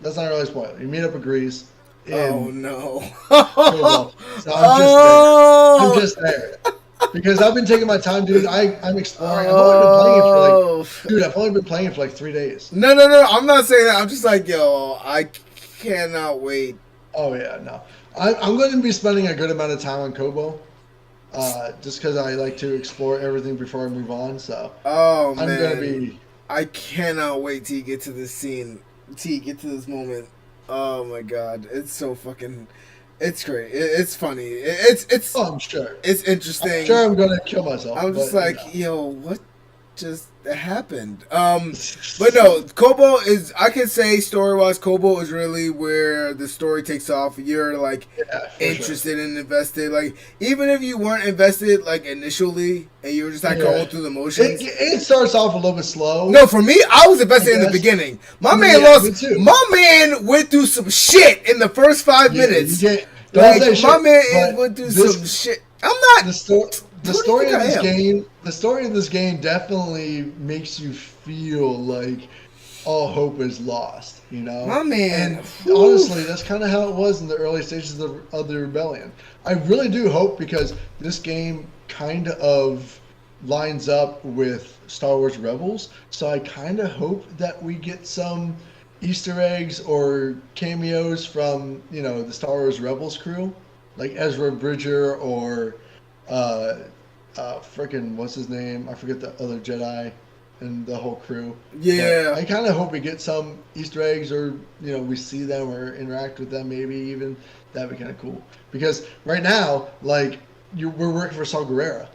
S1: That's not really a spoiler. You meet up with Grease.
S2: Oh no.
S1: Kobold. So I'm just there. Because I've been taking my time, dude. I'm exploring. I've only been playing it for like 3 days.
S2: No. I'm not saying that. I'm just like, yo, I cannot wait.
S1: Oh yeah, no. I'm going to be spending a good amount of time on Kobo, just because I like to explore everything before I move on. So
S2: Oh
S1: I'm
S2: man.
S1: going to be.
S2: I cannot wait till you get to this scene. Till you get to this moment. Oh my god, it's so fucking. It's great. It's funny. It's
S1: Oh, I'm sure.
S2: it's interesting.
S1: I'm sure I'm going to kill myself.
S2: I'm just
S1: but,
S2: like, yo, what just happened? But no, Kobo is. I can say story wise, Kobo is really where the story takes off. You're like
S1: yeah, for
S2: interested and invested. Like even if you weren't invested like initially, and you were just like
S1: Yeah.
S2: going through the motions.
S1: It starts off a little bit slow.
S2: No, for me, I was invested in the
S1: Yes.
S2: beginning. My
S1: I mean,
S2: man
S1: yeah,
S2: lost.
S1: me too.
S2: My man went through some shit in the first 5
S1: Yeah,
S2: minutes.
S1: you get- don't
S2: Like
S1: say
S2: my
S1: shit,
S2: man
S1: but
S2: went through
S1: this-
S2: some shit. I'm not.
S1: The story. The
S2: Who do you
S1: story
S2: think
S1: of
S2: I
S1: this
S2: am?
S1: game. The story of this game definitely makes you feel like all hope is lost. You know,
S2: My man,
S1: And
S2: whew.
S1: honestly, that's kind of how it was in the early stages of the rebellion. I really do hope because this game kind of lines up with Star Wars Rebels, so I kind of hope that we get some Easter eggs or cameos from the Star Wars Rebels crew, like Ezra Bridger or frickin' what's his name? I forget the other Jedi and the whole crew.
S2: Yeah.
S1: But I kind of hope we get some Easter eggs or we see them or interact with them maybe even. That'd be kind of cool because right now, like we're working for Saw Gerrera,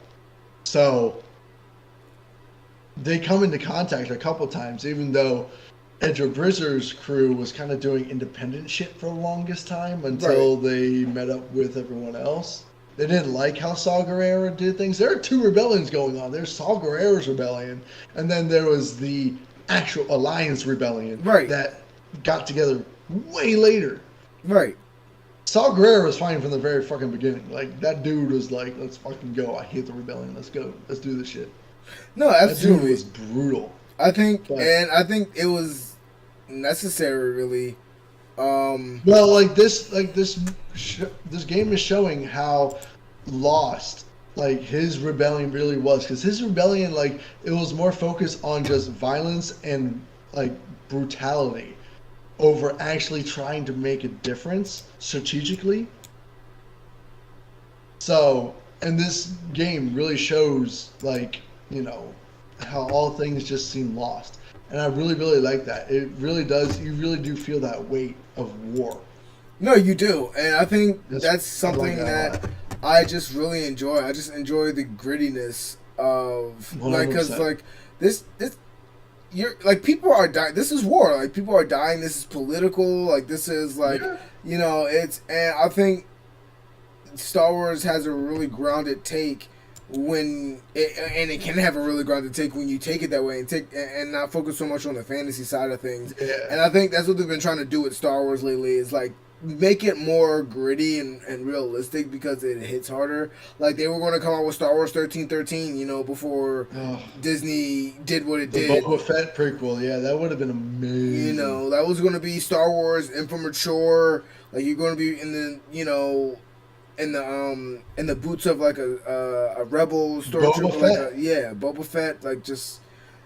S1: so they come into contact a couple times, even though Edge Brizzer's crew was kind of doing independent shit for the longest time until they met up with everyone else. They didn't like how Saw Gerrera did things. There are two rebellions going on. There's Saw Gerrera's rebellion, and then there was the actual Alliance rebellion that got together way later.
S2: Right.
S1: Saw Gerrera was fine from the very fucking beginning. Like, that dude was like, let's fucking go. I hate the rebellion. Let's go. Let's do this shit.
S2: No, absolutely.
S1: That dude was brutal.
S2: I think it was necessary, really.
S1: Well, like this game is showing how lost like his rebellion really was, because his rebellion, like, it was more focused on just violence and like brutality over actually trying to make a difference strategically. So, and this game really shows, like, you know, how all things just seem lost. And I really, really like that. It really does. You really do feel that weight of war.
S2: No, you do. And I think that's something that I just really enjoy. I just enjoy the grittiness of, like, because, like, this, you're, like, people are dying. This is war. Like, people are dying. This is political. Like, this is, like, you know, and I think Star Wars has a really grounded take and it can have a really grounded take when you take it that way and not focus so much on the fantasy side of things. Yeah. And I think that's what they've been trying to do with Star Wars lately, is like make it more gritty and realistic, because it hits harder. Like, they were going to come out with Star Wars 1313, you know, before Disney did what it did.
S1: The Boba Fett prequel, yeah, that would have been amazing.
S2: You know, that was going to be Star Wars Infomature. Like, you're going to be in the, you know, in the boots of like a rebel stormtrooper, like Boba Fett, like, just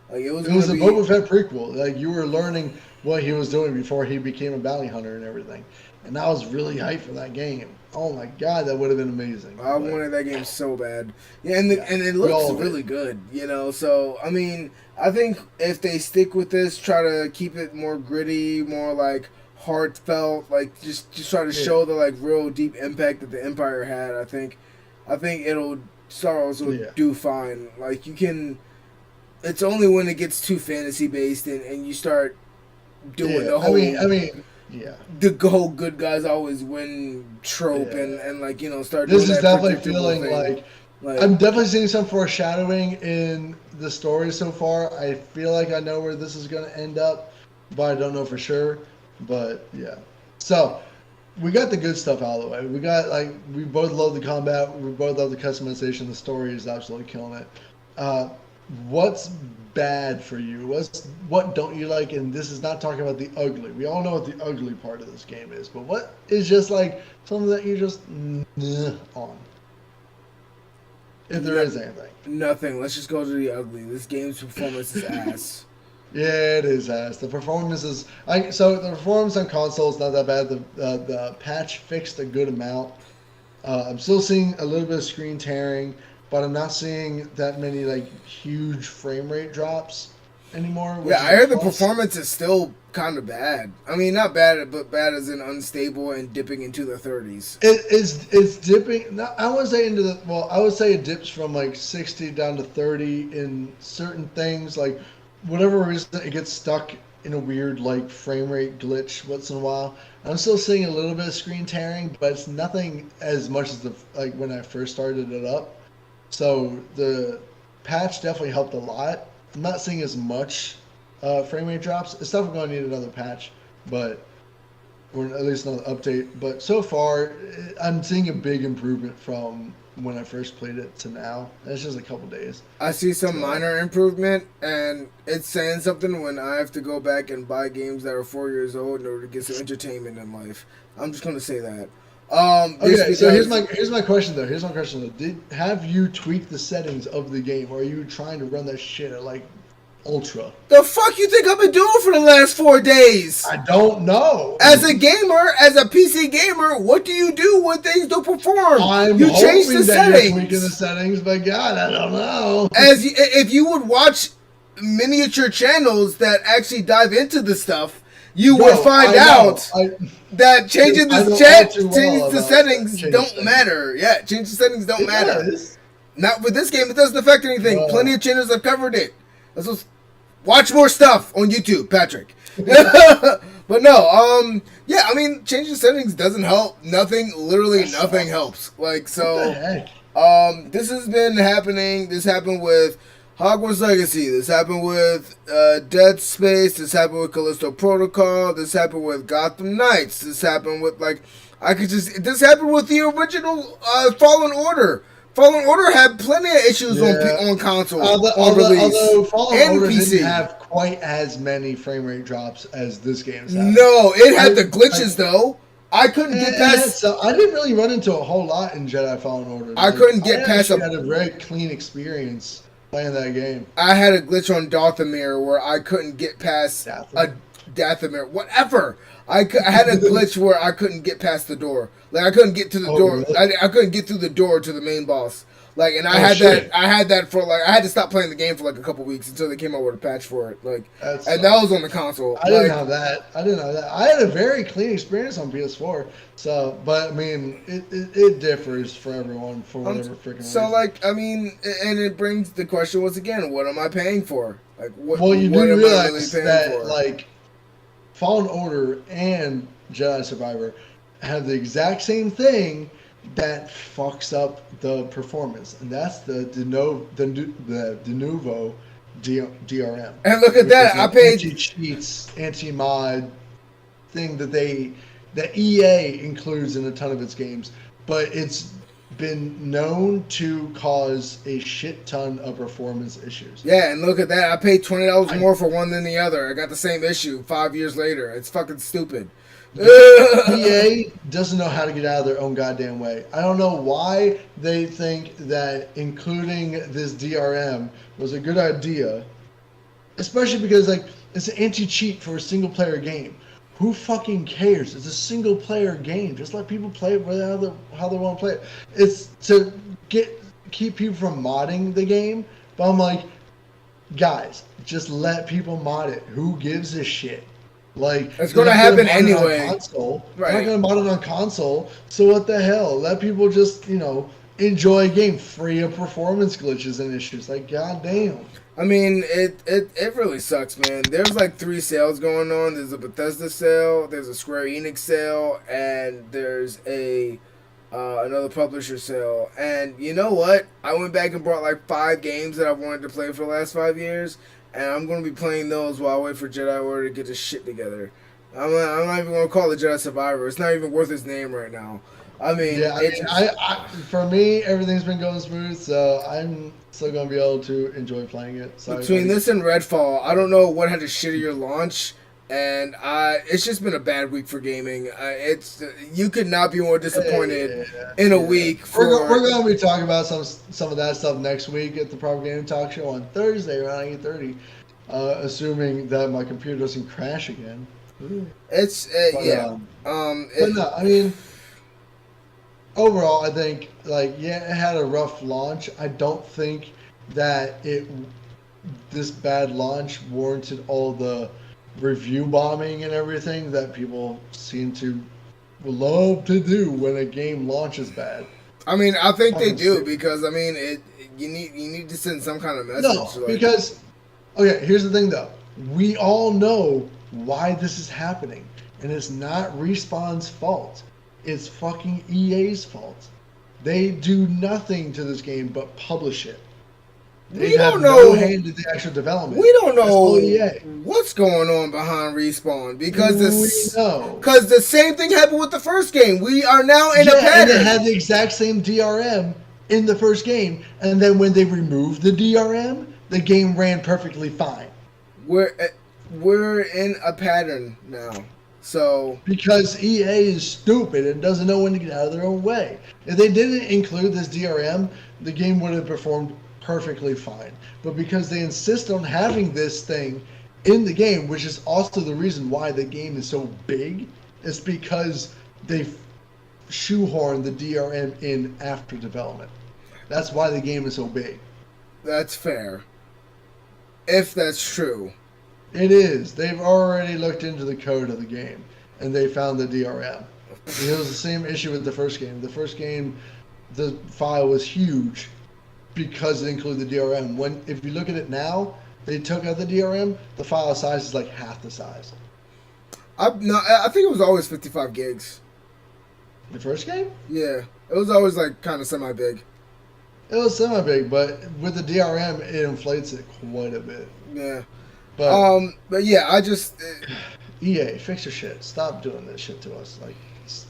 S2: like it was a
S1: Boba Fett prequel. Like, you were learning what he was doing before he became a bounty hunter and everything, and I was really hyped for that game. Oh my god, that would have been amazing.
S2: I wanted that game so bad. Yeah, and it looks really good, you know. So I mean, I think if they stick with this, try to keep it more gritty, more like heartfelt, like just try to show the like real deep impact that the Empire had. I think Star Wars will do fine. Like, you can. It's only when it gets too fantasy based and you start doing the whole. The whole good guys always win trope and like, you know, start.
S1: This is definitely feeling like I'm definitely seeing some foreshadowing in the story so far. I feel like I know where this is going to end up, but I don't know for sure. But yeah, so we got the good stuff out of the way. We got, like, we both love the combat. We both love the customization. The story is absolutely killing it. What's bad for you? What don't you like? And this is not talking about the ugly. We all know what the ugly part of this game is. But what is just like something that you just on? If there is anything.
S2: Nothing. Let's just go to the ugly. This game's performance is ass.
S1: Yeah, it is ass. The performance is so the performance on console is not that bad. The patch fixed a good amount. I'm still seeing a little bit of screen tearing, but I'm not seeing that many like huge frame rate drops anymore.
S2: Yeah, I heard the performance is still kind of bad. I mean, not bad, but bad as in unstable and dipping into the 30s.
S1: It's dipping. I would say I would say it dips from like 60 down to 30 in certain things, like. Whatever reason, it gets stuck in a weird like frame rate glitch once in a while. I'm still seeing a little bit of screen tearing, but it's nothing as much as when I first started it up. So the patch definitely helped a lot. I'm not seeing as much frame rate drops. It's definitely going to need another patch, or at least another update. But so far, I'm seeing a big improvement from when I first played it to now. It's just a couple days.
S2: I see some minor improvement, and it's saying something when I have to go back and buy games that are 4 years old in order to get some entertainment in life. I'm just gonna say that.
S1: Okay, so here's my question though. Have you tweaked the settings of the game, or are you trying to run that shit at like ultra?
S2: The fuck you think I've been doing for the last 4 days?
S1: I don't know.
S2: As a gamer, as a PC gamer, what do you do when things don't perform?
S1: You change the settings. You're tweaking the settings, but God, I don't know.
S2: If you would watch miniature channels that actually dive into the stuff, you would find out that changing
S1: I know
S2: the
S1: all
S2: chat,
S1: too well
S2: change the
S1: about
S2: settings
S1: change
S2: don't
S1: settings.
S2: matter. Yeah, change the settings don't
S1: It
S2: matter.
S1: does.
S2: Not with this game, it doesn't affect anything.
S1: Well.
S2: Plenty of channels have covered it. Watch more stuff on YouTube, Patrick. But no, yeah, I mean, changing settings doesn't help. Literally nothing helps. Like, so,
S1: What the heck?
S2: this has been happening. This happened with Hogwarts Legacy. This happened with Dead Space. This happened with Callisto Protocol. This happened with Gotham Knights. This happened with, like, this happened with the original Fallen Order. Fallen Order had plenty of issues on console, on release,
S1: although Fallen
S2: and
S1: Order
S2: PC.
S1: didn't have quite as many frame rate drops as this game's had.
S2: No, it had the glitches though. I couldn't get past.
S1: So I didn't really run into a whole lot in Jedi Fallen Order.
S2: I couldn't get past.
S1: I had a very clean experience playing that game.
S2: I had a glitch on Dathomir where I couldn't get past Dathomir, whatever. I had a glitch where I couldn't get past the door. Like I couldn't get to the door.
S1: Really?
S2: I couldn't get through the door to the main boss. Like, and I had that for like I had to stop playing the game for like a couple weeks until they came out with a patch for it. Like, and that was on the console.
S1: I didn't have that. I had a very clean experience on PS4. So, but I mean, it differs for everyone for whatever freaking reason.
S2: So, like, I mean, and it brings the question once again: what am I paying for? Like, what?
S1: Well, you
S2: what
S1: do
S2: am
S1: realize
S2: I really paying
S1: that
S2: for?
S1: like Fallen Order and Jedi Survivor have the exact same thing that fucks up the performance, and that's the de novo DRM.
S2: And look at that! I paid
S1: anti-cheats, anti-mod thing that EA includes in a ton of its games, but it's been known to cause a shit ton of performance issues.
S2: Yeah, and look at that! I paid $20 more for one than the other. I got the same issue 5 years later. It's fucking stupid.
S1: EA doesn't know how to get out of their own goddamn way. I don't know why they think that including this DRM was a good idea, especially because like it's an anti-cheat for a single player game. Who fucking cares? It's a single player game. Just let people play it how they want to play it. It's to keep people from modding the game. But I'm like, guys, just let people mod it. Who gives a shit? Like,
S2: it's going to happen anyway.
S1: Right. They're not going to mod it on console. So what the hell? Let people just, enjoy a game free of performance glitches and issues. Like, goddamn.
S2: I mean, it really sucks, man. There's like 3 sales going on. There's a Bethesda sale, there's a Square Enix sale, and there's another publisher sale. And you know what? I went back and brought like 5 games that I've wanted to play for the last 5 years. And I'm going to be playing those while I wait for Jedi Order to get his shit together. I'm not even going to call it Jedi Survivor. It's not even worth his name right now. I mean,
S1: for me, everything's been going smooth, so I'm still going to be able to enjoy playing it. So
S2: between this and Redfall, I don't know what had a shittier launch, and it's just been a bad week for gaming. You could not be more disappointed in a week.
S1: We're going to be talking about some of that stuff next week at the Proper Gaming Talk Show on Thursday around 8:30, assuming that my computer doesn't crash again.
S2: But
S1: no, I mean, overall, I think it had a rough launch. I don't think that this bad launch warranted all the review bombing and everything that people seem to love to do when a game launches bad.
S2: I mean, I think they do because I mean, you need to send some kind of message.
S1: No, because here's the thing though. We all know why this is happening, and it's not Respawn's fault. It's fucking EA's fault. They do nothing to this game but publish it. They have no hand in the actual development.
S2: We don't know what's going on behind Respawn because the same thing happened with the first game. We are now in a pattern.
S1: And it had the exact same DRM in the first game, and then when they removed the DRM, the game ran perfectly fine.
S2: We're in a pattern now. So
S1: because EA is stupid and doesn't know when to get out of their own way. If they didn't include this DRM, the game would have performed perfectly fine. But because they insist on having this thing in the game, which is also the reason why the game is so big, it's because they shoehorn the DRM in after development. That's why the game is so big.
S2: That's fair. If that's true.
S1: It is. They've already looked into the code of the game, and they found the DRM. And it was the same issue with the first game. The first game, the file was huge because it included the DRM. If you look at it now, they took out the DRM. The file size is like half the size.
S2: I think it was always 55 gigs.
S1: The first game?
S2: Yeah, it was always like kind of semi-big.
S1: It was semi-big, but with the DRM, it inflates it quite a bit.
S2: Yeah.
S1: But
S2: yeah, I just
S1: EA, fix your shit. Stop doing this shit to us, like,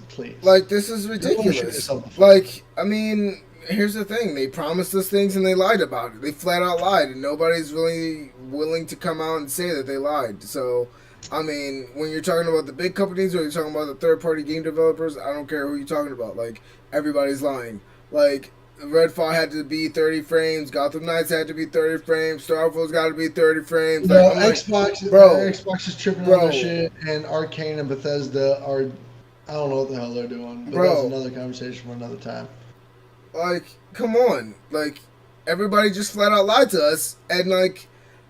S1: please.
S2: Like, this is ridiculous. Like, I mean, here's the thing: they promised us things and they lied about it. They flat out lied, and nobody's really willing to come out and say that they lied. So, I mean, when you're talking about the big companies or you're talking about the third-party game developers, I don't care who you're talking about. Like, everybody's lying. Like, Redfall had to be 30 frames. Gotham Knights had to be 30 frames. Starfield's got to be 30 frames.
S1: No,
S2: like,
S1: Xbox is tripping on their shit, and Arcane and Bethesda are, I don't know what the hell they're doing, but that's another conversation for another time.
S2: Like, come on. Like, everybody just flat out lied to us, and, like,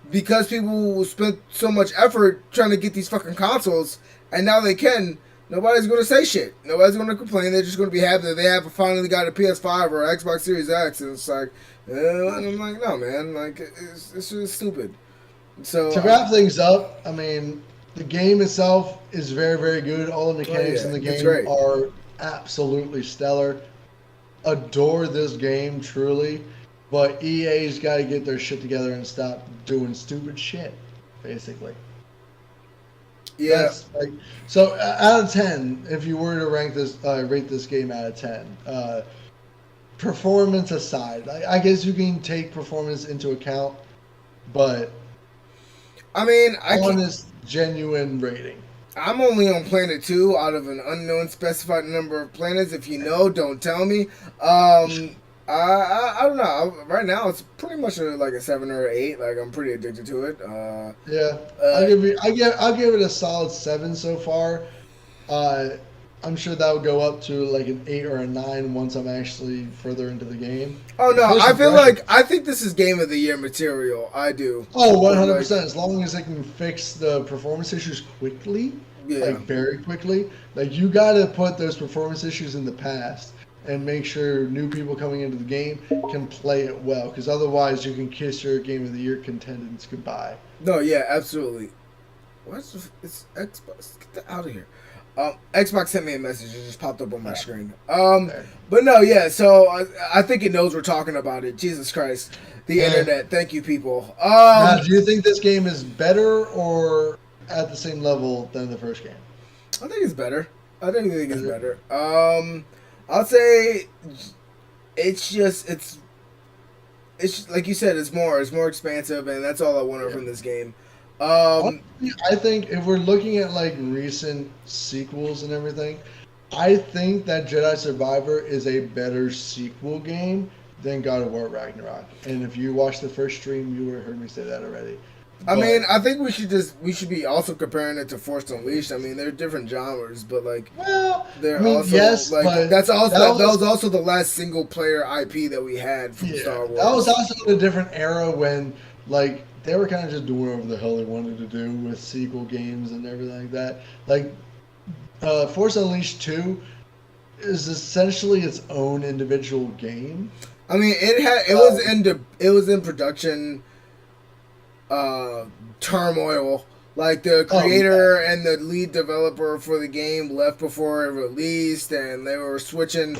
S2: because people spent so much effort trying to get these fucking consoles, and now they can, nobody's going to say shit. Nobody's going to complain. They're just going to be happy that they have finally got a PS5 or Xbox Series X. And it's like, and I'm like, no, man. Like, it's just stupid. So
S1: to wrap things up, I mean, the game itself is very, very good. All the mechanics in the game are absolutely stellar. Adore this game, truly. But EA's got to get their shit together and stop doing stupid shit, basically.
S2: Yeah.
S1: So out of 10, if you were to rate this game out of 10, performance aside, I guess you can take performance into account, but
S2: I mean,
S1: honest, genuine rating.
S2: I'm only on planet 2 out of an unknown specified number of planets. If you know, don't tell me. I don't know. Right now, it's pretty much like a 7 or 8. Like, I'm pretty addicted to it.
S1: Yeah, I'll give it a solid 7 so far. I'm sure that would go up to like an 8 or a 9 once I'm actually further into the game.
S2: Oh no, I think this is Game of the Year material. I do.
S1: Oh, 100%. As long as they can fix the performance issues quickly, like very quickly. Like, you got to put those performance issues in the past and make sure new people coming into the game can play it well, because otherwise you can kiss your Game of the Year contenders goodbye.
S2: No, yeah, absolutely. It's Xbox. Get that out of here. Xbox sent me a message. It just popped up on my screen. But no, yeah. So I think it knows we're talking about it. Jesus Christ, the internet. Thank you, people.
S1: Now, do you think this game is better or at the same level than the first game?
S2: I think it's better. I think it's better. I'll say it's like you said, it's more expansive, and that's all I wanted from this game.
S1: I think if we're looking at like recent sequels and everything, I think that Jedi Survivor is a better sequel game than God of War Ragnarok. And if you watched the first stream, you would have heard me say that already.
S2: I mean, I think we should be also comparing it to Force Unleashed. I mean, they're different genres, but like, they're also
S1: yes,
S2: like
S1: but
S2: that was also the last single player IP that we had from Star Wars.
S1: That was also a different era when like they were kind of just doing whatever the hell they wanted to do with sequel games and everything like that. Like, Force Unleashed 2 is essentially its own individual game.
S2: I mean, it was in production turmoil. Like, the creator and the lead developer for the game left before it released, and they were switching.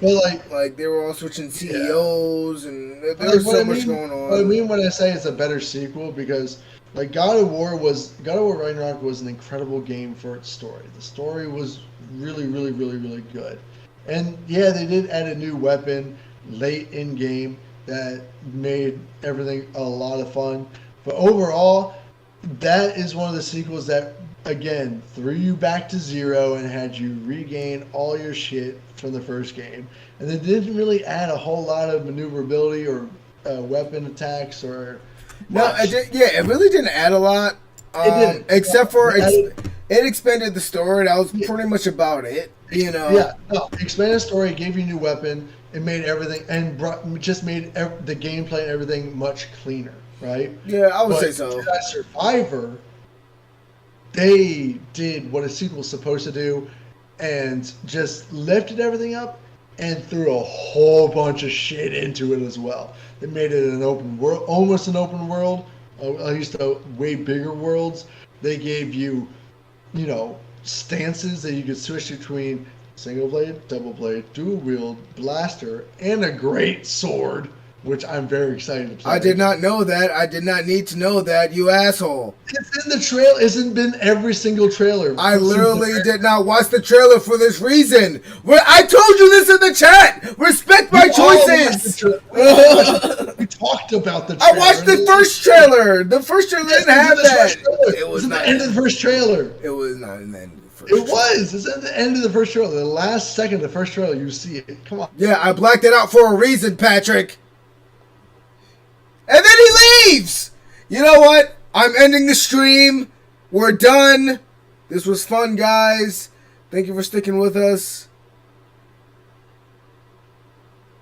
S2: Like they were all switching CEOs, and there was so much going on.
S1: What I mean when I say it's a better sequel, because like God of War Ragnarok was an incredible game for its story. The story was really, really, really, really good, and yeah, they did add a new weapon late in game that made everything a lot of fun. But overall, that is one of the sequels that, again, threw you back to zero and had you regain all your shit from the first game. And they didn't really add a whole lot of maneuverability or weapon attacks or...
S2: No, it really didn't add a lot. It didn't. Except for it expanded the story. That was pretty much about it, you know?
S1: Yeah, no, expanded the story, gave you a new weapon, it made everything, and just made the gameplay and everything much cleaner. Right?
S2: Yeah, I would say so.
S1: Jedi Survivor they did what a sequel was supposed to do and just lifted everything up and threw a whole bunch of shit into it as well. They made it an open world, almost an open world, at least way bigger worlds. They gave you, stances that you could switch between single blade, double blade, dual wield, blaster, and a great sword, which I'm very excited to play.
S2: I did not know that. I did not need to know that, you asshole.
S1: It's in the trail. It's been every single trailer.
S2: I literally did not watch the trailer for this reason. I told you this in the chat. Respect my choices.
S1: We talked about the trailer.
S2: I watched the first trailer. The first trailer didn't have that.
S1: It was not the end of the first trailer.
S2: It was not in the end of the first trailer.
S1: It was. It's at the end of the first trailer. The last second of the first trailer, you see it. Come on.
S2: Yeah, I blacked it out for a reason, Patrick. And then he leaves! You know what? I'm ending the stream. We're done. This was fun, guys. Thank you for sticking with us.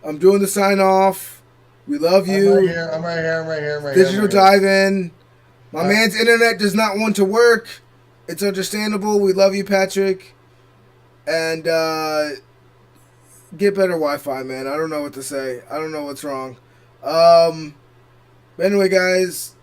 S2: I'm doing the sign off. We love you.
S1: I'm right here.
S2: Digital dive in. My man's internet does not want to work. It's understandable. We love you, Patrick. And get better Wi-Fi, man. I don't know what to say. I don't know what's wrong. But anyway, guys,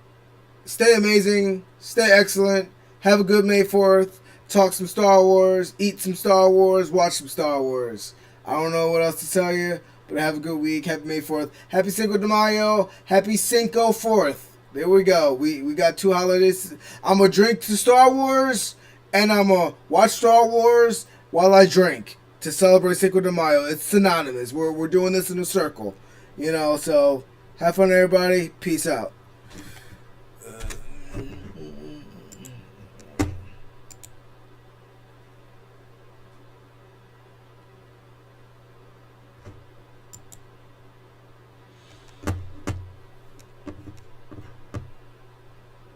S2: stay amazing, stay excellent, have a good May 4th, talk some Star Wars, eat some Star Wars, watch some Star Wars. I don't know what else to tell you, but have a good week. Happy May 4th. Happy Cinco de Mayo. Happy Cinco 4th. There we go. We got 2 holidays. I'm going to drink to Star Wars, and I'm going to watch Star Wars while I drink to celebrate Cinco de Mayo. It's synonymous. We're doing this in a circle, so... Have fun, everybody. Peace out.